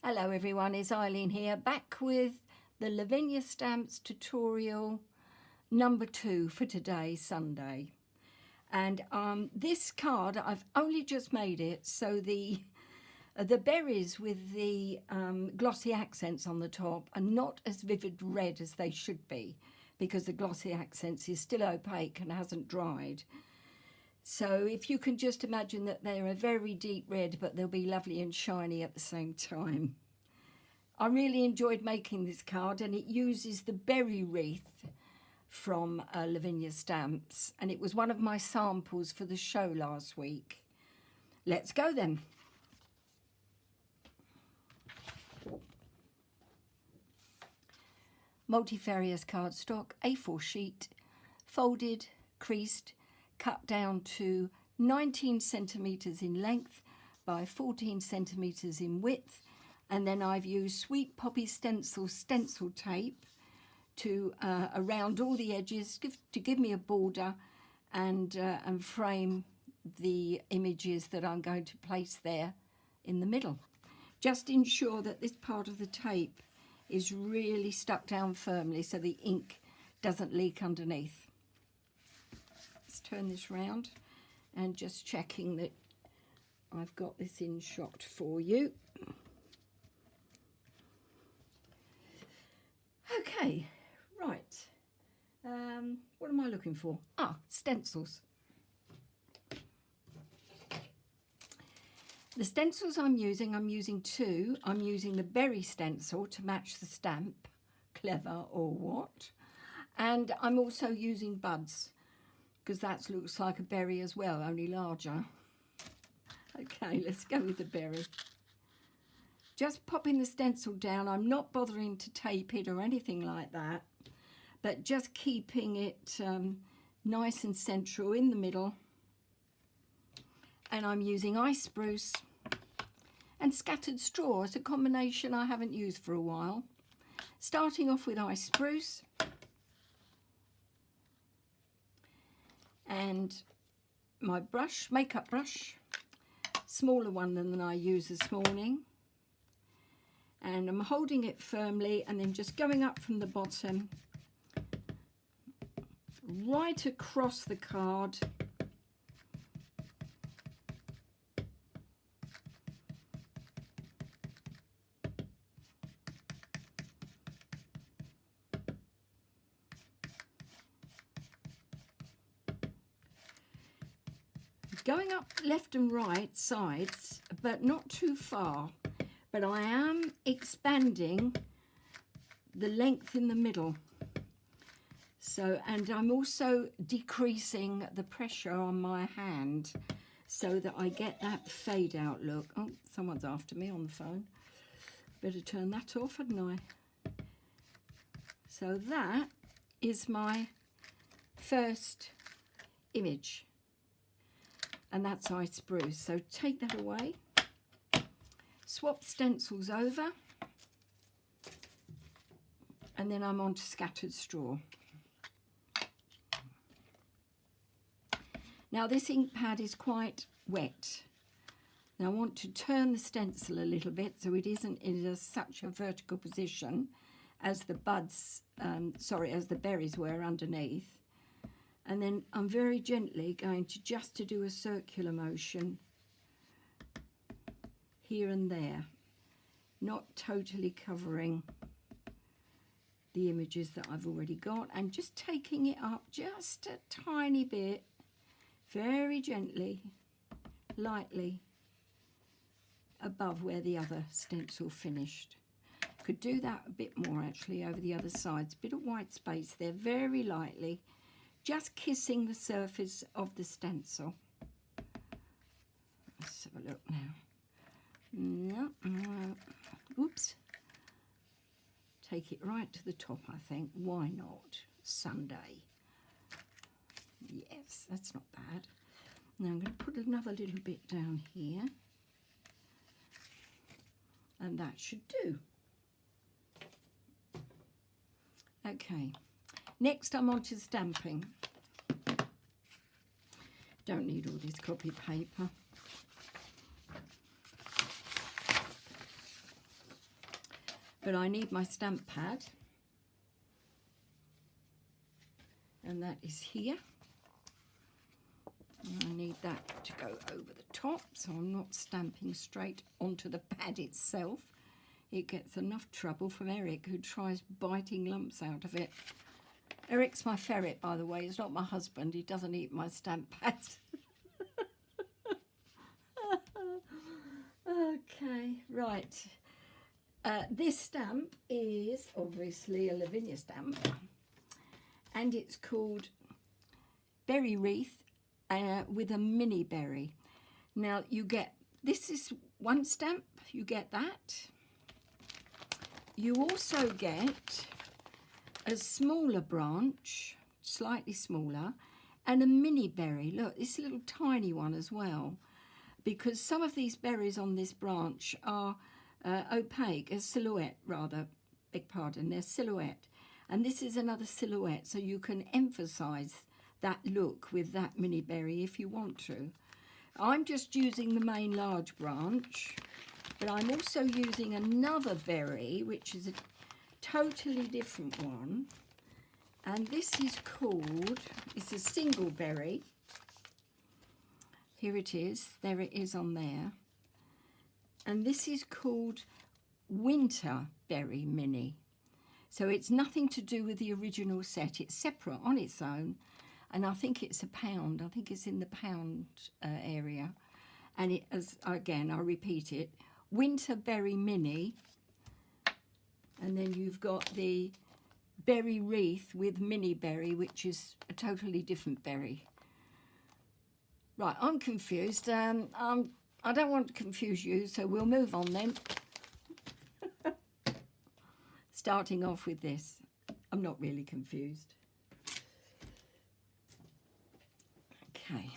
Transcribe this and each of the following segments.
Hello everyone, it's Eileen here, back with the Lavinia stamps tutorial number 2 for today, Sunday. And this card, I've only just made it, so the berries with the glossy accents on the top are not as vivid red as they should be, because the glossy accents is still opaque and hasn't dried. So if you can just imagine that they're a very deep red, but they'll be lovely and shiny at the same time. I really enjoyed making this card, and it uses the berry wreath from Lavinia stamps, and it was one of my samples for the show last week. Let's go then. Multifarious cardstock, A4 sheet, folded, creased, cut down to 19 centimetres in length by 14 centimetres in width, and then I've used Sweet Poppy stencil tape to around all the edges to give me a border and frame the images that I'm going to place there in the middle. Just ensure that this part of the tape is really stuck down firmly so the ink doesn't leak underneath. Let's turn this round and just checking that I've got this in shot for you. Okay, right. What am I looking for? Stencils. The stencils I'm using two. I'm using the berry stencil to match the stamp, clever or what. And I'm also using buds, because that looks like a berry as well, only larger. Okay, let's go with the berry. Just popping the stencil down. I'm not bothering to tape it or anything like that, but just keeping it nice and central in the middle. And I'm using ice spruce and scattered straw as a combination I haven't used for a while. Starting off with ice spruce. And my brush, makeup brush, smaller one than I used this morning. And I'm holding it firmly and then just going up from the bottom, right across the card. Going up left and right sides, but not too far. But I am expanding the length in the middle. So, and I'm also decreasing the pressure on my hand so that I get that fade out look. Oh, someone's after me on the phone. Better turn that off, hadn't I? So that is my first image. And that's ice spruce. So take that away. Swap stencils over, and then I'm on to scattered straw. Now this ink pad is quite wet. Now I want to turn the stencil a little bit so it isn't in such a vertical position as the buds, as the berries were underneath. And then I'm very gently going to just to do a circular motion here and there, not totally covering the images that I've already got, and just taking it up just a tiny bit, very gently, lightly, above where the other stencil finished. Could do that a bit more actually over the other sides, bit of white space there, very lightly, just kissing the surface of the stencil. Let's have a look now. No, oops. Take it right to the top, I think. Why not? Sunday. Yes, that's not bad. Now I'm going to put another little bit down here. And that should do. Okay. Next I'm on to stamping. Don't need all this copy paper. but I need my stamp pad, and that is here. And I need that to go over the top, so I'm not stamping straight onto the pad itself. It gets enough trouble from Eric, who tries biting lumps out of it. Eric's my ferret, by the way. He's not my husband. He doesn't eat my stamp pads. Okay, right. This stamp is obviously a Lavinia stamp, and it's called Berry Wreath with a mini berry. Now you get, this is one stamp, you get that. You also get a smaller branch, slightly smaller, and a mini berry. Look, this little tiny one as well, because some of these berries on this branch are opaque, a silhouette rather, beg pardon, they're silhouette. And this is another silhouette, so you can emphasize that look with that mini berry if you want to. I'm just using the main large branch, but I'm also using another berry, which is a totally different one. And this is called, it's a single berry. Here it is, there it is on there. And this is called Winter Berry Mini. So it's nothing to do with the original set. It's separate on its own. And I think it's £1. I think it's in the pound area. And it, as again, I'll repeat it, Winter Berry Mini. And then you've got the Berry Wreath with mini berry, which is a totally different berry. Right, I'm confused. I don't want to confuse you, so we'll move on then. Starting off with this. I'm not really confused. Okay.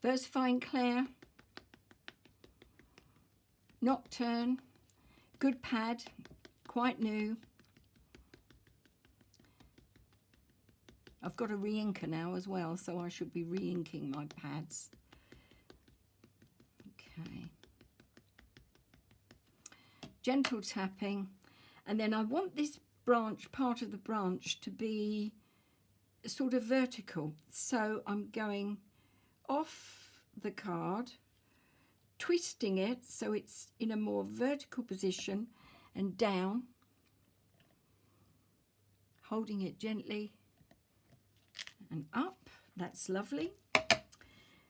Versifying Claire. Nocturne. Good pad. Quite new. I've got a re-inker now as well, so I should be re-inking my pads. Okay. Gentle tapping. And then I want this branch, part of the branch, to be sort of vertical. So I'm going off the card, twisting it so it's in a more vertical position and down, holding it gently and up. That's lovely.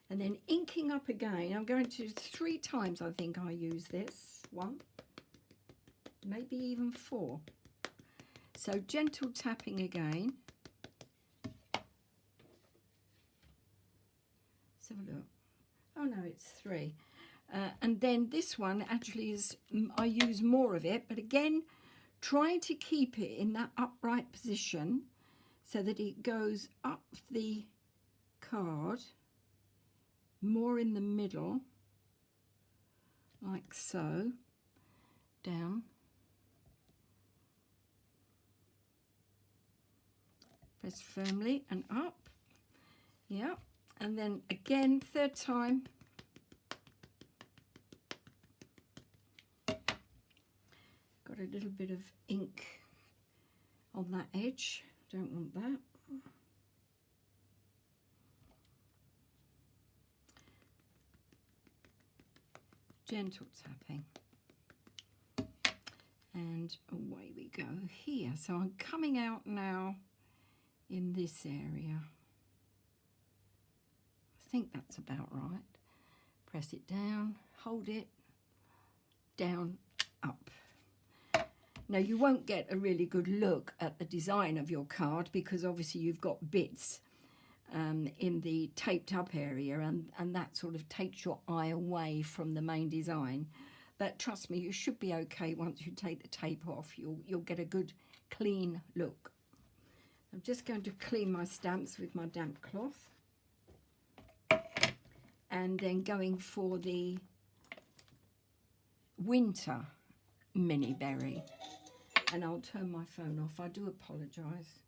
And then inking up again. I'm going to 3 times, I think I use this. 1, maybe even 4. So gentle tapping again. Let's have a look. Oh no, it's 3. And then this one actually is, I use more of it, but again, trying to keep it in that upright position so that it goes up the card, more in the middle, like so, down. Press firmly and up. Yeah, and then again, 3rd time. Got a little bit of ink on that edge. Don't want that. Gentle tapping. And away we go here. So I'm coming out now in this area. I think that's about right. Press it down, hold it, down, up. Now you won't get a really good look at the design of your card because obviously you've got bits in the taped up area and that sort of takes your eye away from the main design. But trust me, you should be okay once you take the tape off. You'll get a good clean look. I'm just going to clean my stamps with my damp cloth. And then going for the Winter Mini Berry. And I'll turn my phone off. I do apologise.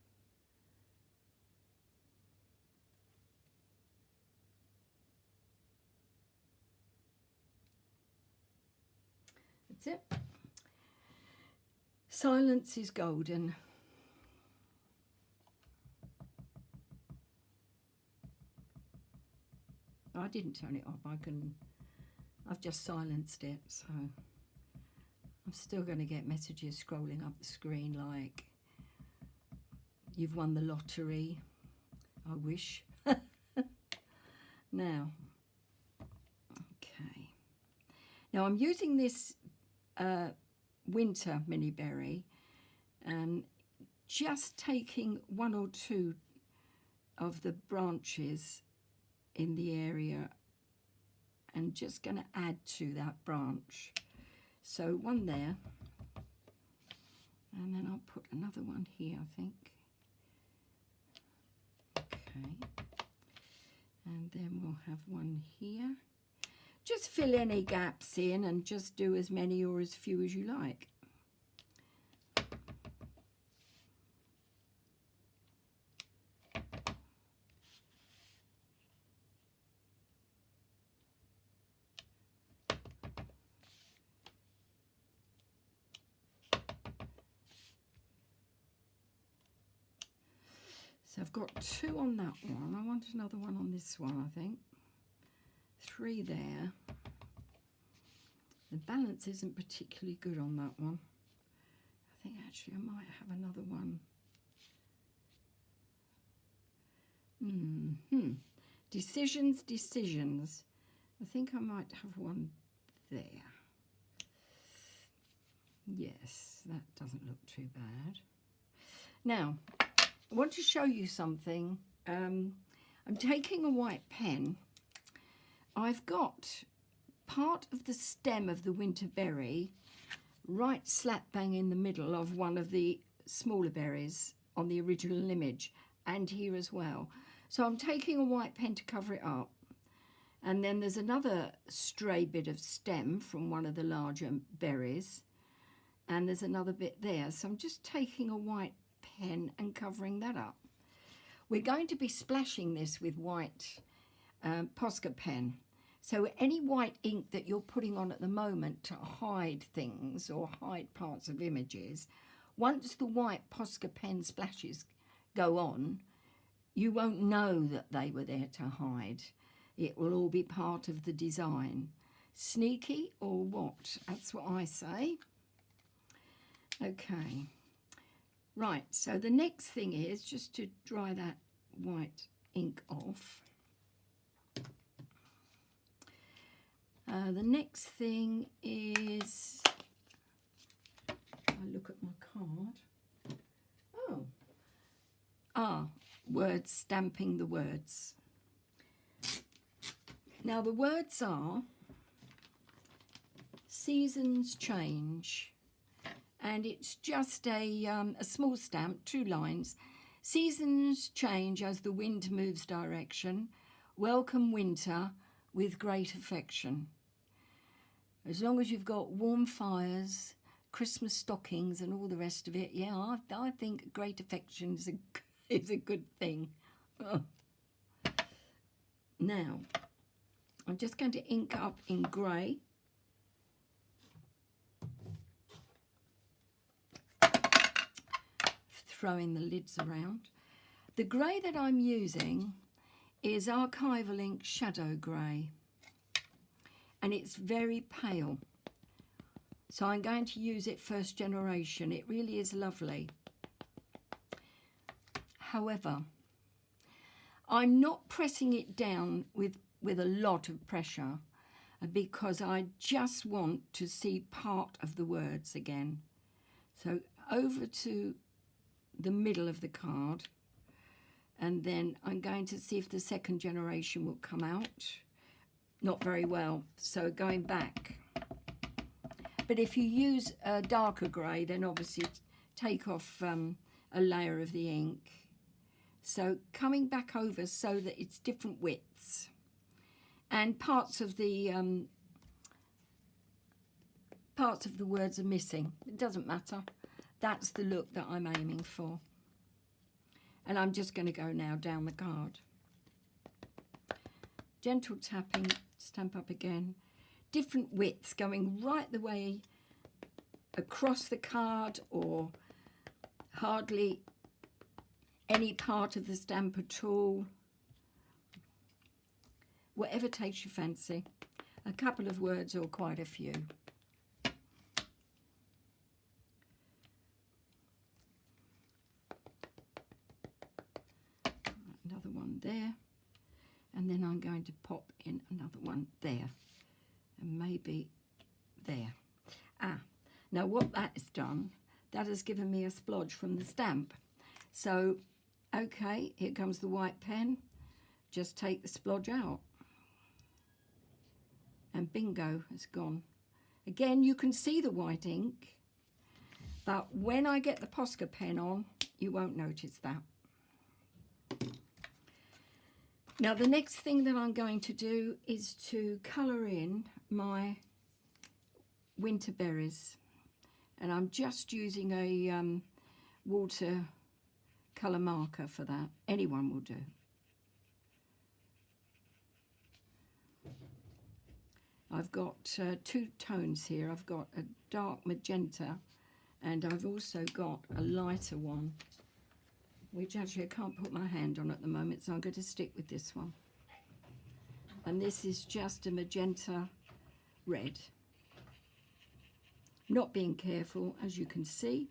That's it. Silence is golden. I didn't turn it off. I've just silenced it, so I'm still going to get messages scrolling up the screen like, you've won the lottery. I wish. Now, okay. Now I'm using this winter mini berry and just taking one or two of the branches in the area and just going to add to that branch. So one there, and then I'll put another one here, I think. Okay, and then we'll have one here. Just fill any gaps in and just do as many or as few as you like. So I've got 2 on that one. I want another one on this one, I think. 3 there. The balance isn't particularly good on that one. I think actually I might have another one. Decisions. I think I might have one there. Yes, that doesn't look too bad. Now, I want to show you something. I'm taking a white pen. I've got part of the stem of the winter berry right slap bang in the middle of one of the smaller berries on the original image, and here as well. So I'm taking a white pen to cover it up, and then there's another stray bit of stem from one of the larger berries, and there's another bit there. So I'm just taking a white pen and covering that up. We're going to be splashing this with white Posca pen. So any white ink that you're putting on at the moment to hide things or hide parts of images, once the white Posca pen splashes go on, you won't know that they were there to hide. It will all be part of the design. Sneaky or what? That's what I say. Okay. Right, so the next thing is just to dry that white ink off. The next thing is, I look at my card. Words, stamping the words. Now the words are seasons change, and it's just a small stamp, 2 lines. Seasons change as the wind moves direction. Welcome winter with great affection. As long as you've got warm fires, Christmas stockings and all the rest of it, yeah, I think great affection is a good thing. Oh. Now, I'm just going to ink up in grey. Throwing the lids around. The grey that I'm using is Archival Ink Shadow Grey, and it's very pale. So I'm going to use it first generation. It really is lovely. However, I'm not pressing it down with a lot of pressure because I just want to see part of the words again. So over to the middle of the card, and then I'm going to see if the second generation will come out. Not very well, so going back. But if you use a darker grey, then obviously take off a layer of the ink. So coming back over so that it's different widths, and parts of the words are missing. It doesn't matter. That's the look that I'm aiming for. And I'm just going to go now down the card. Gentle tapping, stamp up again. Different widths going right the way across the card or hardly any part of the stamp at all. Whatever takes your fancy. A couple of words or quite a few. Another one there. And then I'm going to pop in another one there. And maybe there. Now what that has done, that has given me a splodge from the stamp. So, okay, here comes the white pen. Just take the splodge out. And bingo, it's gone. Again, you can see the white ink, but when I get the Posca pen on, you won't notice that. Now, the next thing that I'm going to do is to colour in my winter berries. And I'm just using a water colour marker for that. Anyone will do. I've got two tones here. I've got a dark magenta and I've also got a lighter one, which actually I can't put my hand on at the moment, so I'm going to stick with this one. And this is just a magenta red. Not being careful, as you can see.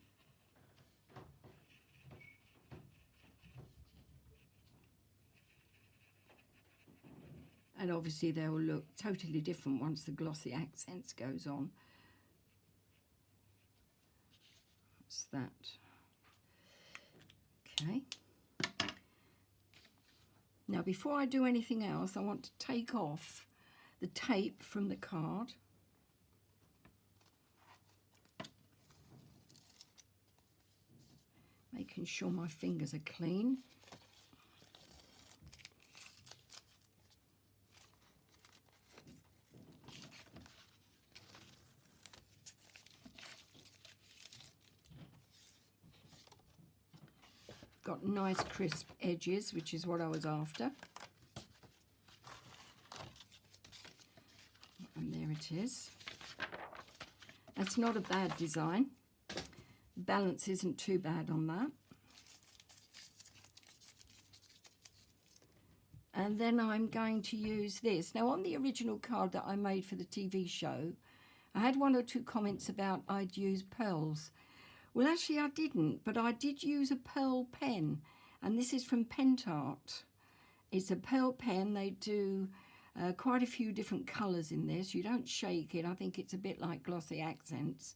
And obviously they will look totally different once the glossy accents goes on. What's that? Okay. Now before I do anything else, I want to take off the tape from the card. Making sure my fingers are clean. Got nice crisp edges, which is what I was after. And there it is. That's not a bad design. The balance isn't too bad on that. And then I'm going to use this. Now on the original card that I made for the TV show, I had one or two comments about I'd use pearls. Well, actually I didn't, but I did use a pearl pen, and this is from Pentart. It's a pearl pen. They do quite a few different colours in this. You don't shake it. I think it's a bit like glossy accents,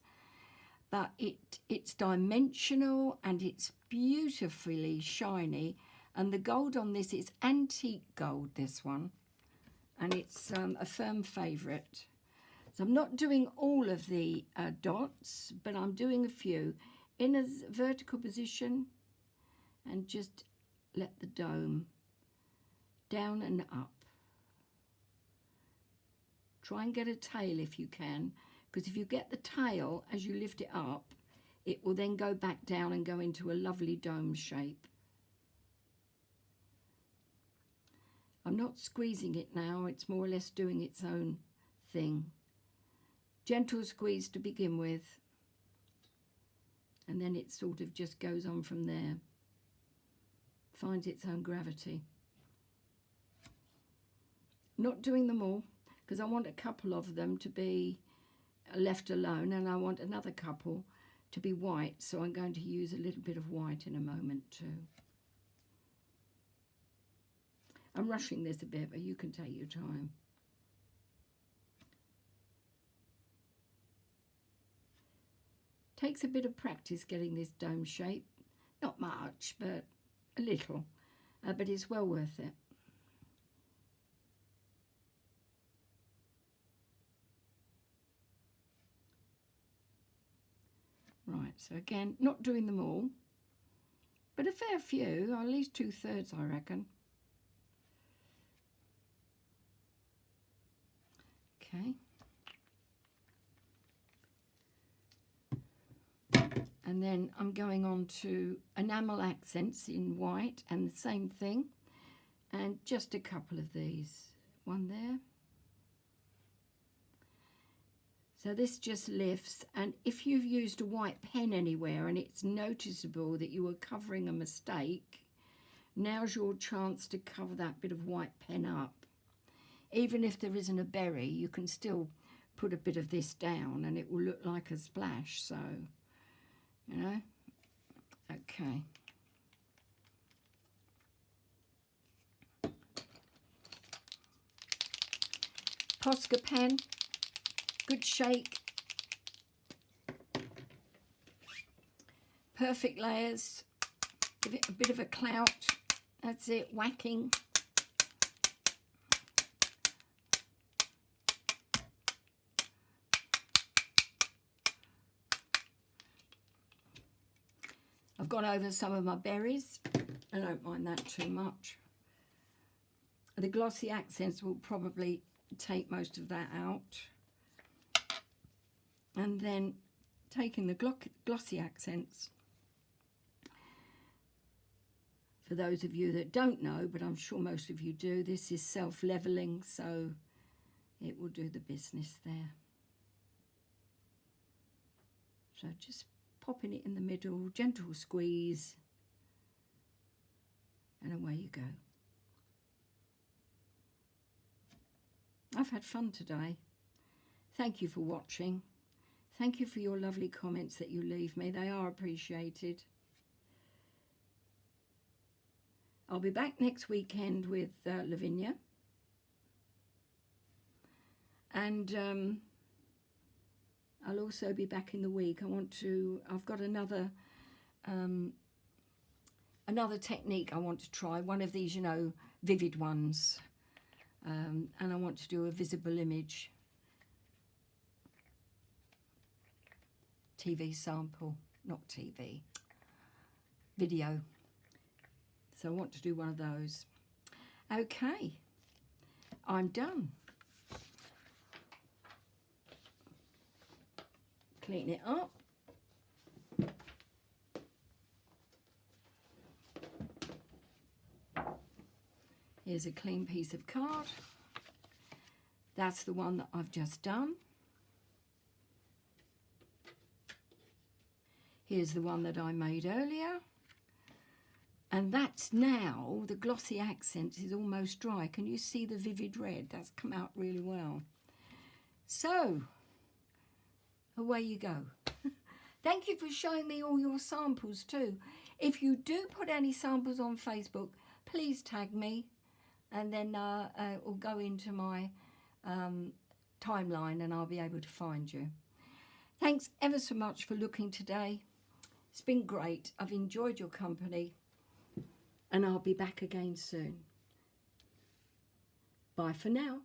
but it's dimensional and it's beautifully shiny, and the gold on this is antique gold, this one, and it's a firm favourite. So I'm not doing all of the dots, but I'm doing a few in a vertical position, and just let the dome down and up. Try and get a tail if you can, because if you get the tail as you lift it up, it will then go back down and go into a lovely dome shape. I'm not squeezing it now, it's more or less doing its own thing. Gentle squeeze to begin with, and then it sort of just goes on from there, finds its own gravity. Not doing them all, because I want a couple of them to be left alone, and I want another couple to be white, so I'm going to use a little bit of white in a moment too. I'm rushing this a bit, but you can take your time. Takes a bit of practice getting this dome shape. Not much, but a little. But it's well worth it. Right, so again, not doing them all, but a fair few, at least 2/3, I reckon. Okay. And then I'm going on to enamel accents in white, and the same thing, and just a couple of these. One there. So this just lifts, and if you've used a white pen anywhere and it's noticeable that you were covering a mistake, now's your chance to cover that bit of white pen up. Even if there isn't a berry, you can still put a bit of this down and it will look like a splash. So, you know, okay. Posca pen, good shake. Perfect layers, give it a bit of a clout. That's it, whacking. I've gone over some of my berries. I don't mind that too much. The glossy accents will probably take most of that out. And then taking the glossy accents, for those of you that don't know, but I'm sure most of you do, this is self-leveling, so it will do the business there. So just popping it in the middle, gentle squeeze, and away you go. I've had fun today. Thank you for watching. Thank you for your lovely comments that you leave me. They are appreciated. I'll be back next weekend with Lavinia. And I'll also be back in the week. I've got another technique I want to try. One of these, you know, vivid ones. And I want to do a visible image TV sample, not TV, video. So I want to do one of those. Okay, I'm done. Clean it up. Here's a clean piece of card. That's the one that I've just done. Here's the one that I made earlier. And that's now, the glossy accent is almost dry. Can you see the vivid red? That's come out really well. So, away you go. Thank you for showing me all your samples too. If you do put any samples on Facebook, please tag me, and then it will go into my timeline and I'll be able to find you. Thanks ever so much for looking today. It's been great. I've enjoyed your company, and I'll be back again soon. Bye for now.